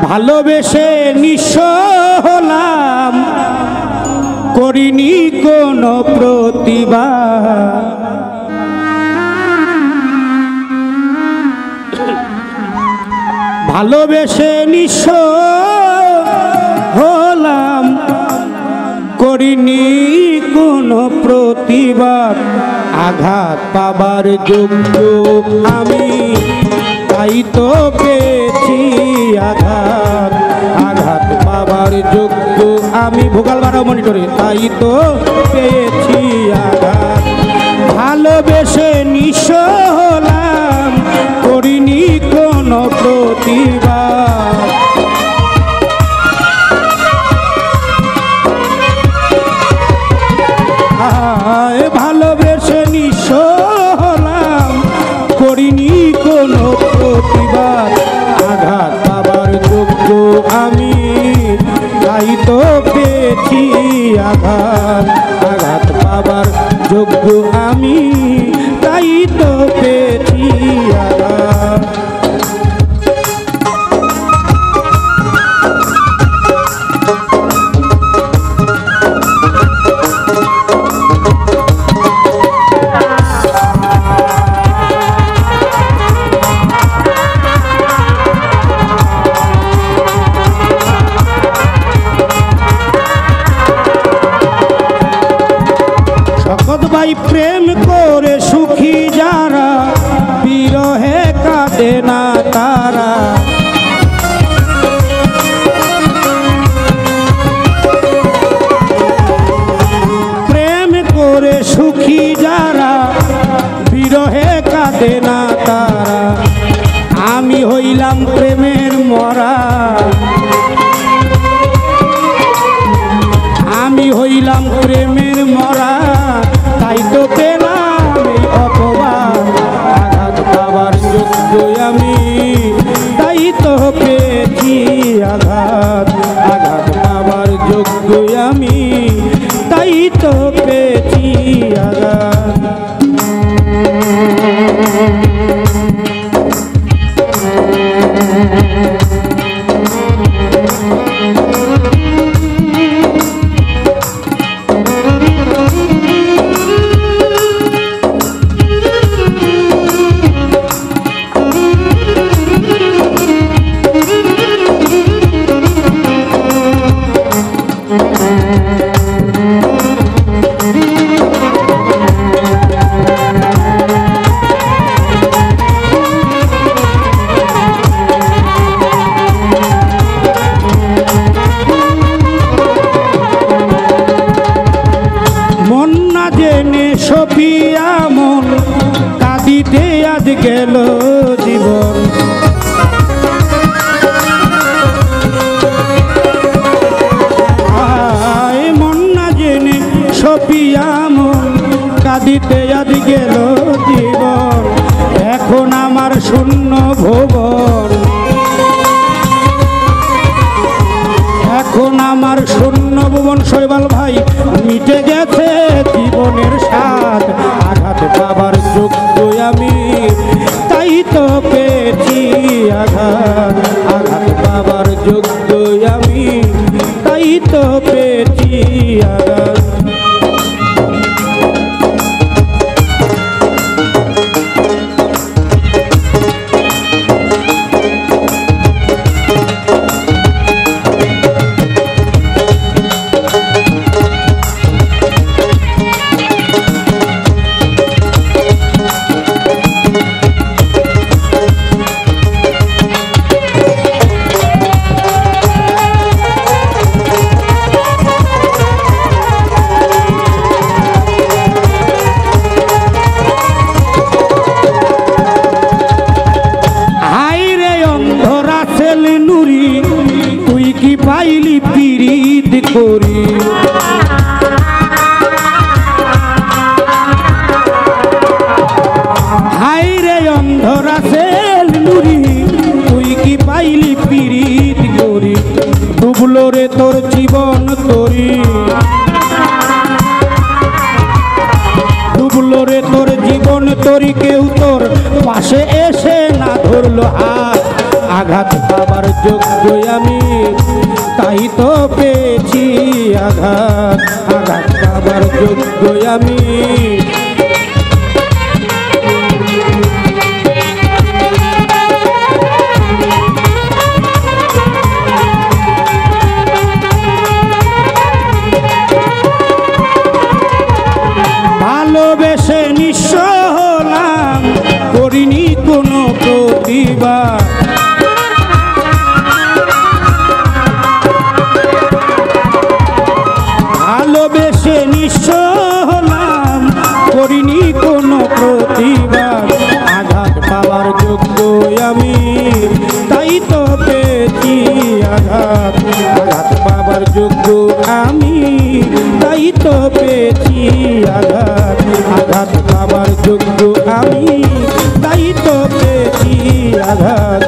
ভালোবেসে নিঃস্ব হলাম, করিনি কোনো প্রতিবাদ। ভালোবেসে নিঃস্ব হলাম, করিনি কোনো প্রতিবাদ। আঘাত পাবার যোগ্য আমি, তাই তো পেয়েছি আঘাত। আঘাত পাবার যোগ্য আমি, ভোকাল বাড়াও মনিটরে, তাই তো পেয়েছি আঘাত। ভালোবেসে নিঃস্ব হলাম, করিনি কোনো প্রতিবাদ। ভালোবেসে নিঃস্ব হলাম, করিনি কোনো প্রতিবাদ। আঘাত পাবার যোগ্য আমি, তাই তো পেয়েছি আঘাত। আঘাত পাবার যোগ্য আমি, তাই তো পেয়েছি আঘাত। ভাই প্রেম করে সুখী যারা, বিরহে কাঁদে না তারা। প্রেম করে সুখী যারা, বিরহে কাঁদে না তারা। আমি হইলাম প্রেমের মরা, আমি হইলাম প্রেমের মরা, তাই তো পেলাম এই অপবাদ। আঘাত পাবার যোগ্য আমি, তাই তো পেয়েছি আঘাত। আঘাত পাবার যোগ্য আমি, তাই তো পেয়েছি আঘাত। সফিয়া মন কাঁদিতে আজ গেল জীবন। মন না জেনে সফিয়া মন কাঁদিতে আজ গেল জীবন। এখন আমার শূন্য ভুবন, এখন আমার শূন্য ভুবন। শৈবাল ভাই মিটে গেছে জীবনের স্বাদ। আঘাত পাবার যোগ্য আমি, তাই তো পেয়েছি আঘাত। আঘাত পাবার যোগ্য আমি, তাই তো পেয়েছি আঘাত। পাইলি পিরিত করি, হাই রে অন্ধরা সেল নুরি, তুই কি পাইলি পিরিত করি। ডুবলো রে তোর জীবন তরি, ডুবলো রে তোর জীবন তরি। কেউ তোর পাশে এসে না ধরলো হাত। আঘাত পাবার যোগ্য আমি, তাই তো পেয়েছি আঘাত। আঘাত পাবার যোগ্য আমি। ভালোবেসে নিঃস্ব হলাম, করিনি কোনো প্রতিবাদ। ভালোবেসে নিঃস্ব হলাম, করিনি কোনো প্রতিবাদ। আঘাত পাওয়ার যোগ্য আমি, তাই তো পেয়েছি আঘাত। আঘাত পাওয়ার যোগ্য আমি, তাই তো পেয়েছি আঘাত। আঘাত পাওয়ার যোগ্য আমি, তাই তো পেয়েছি আঘাত।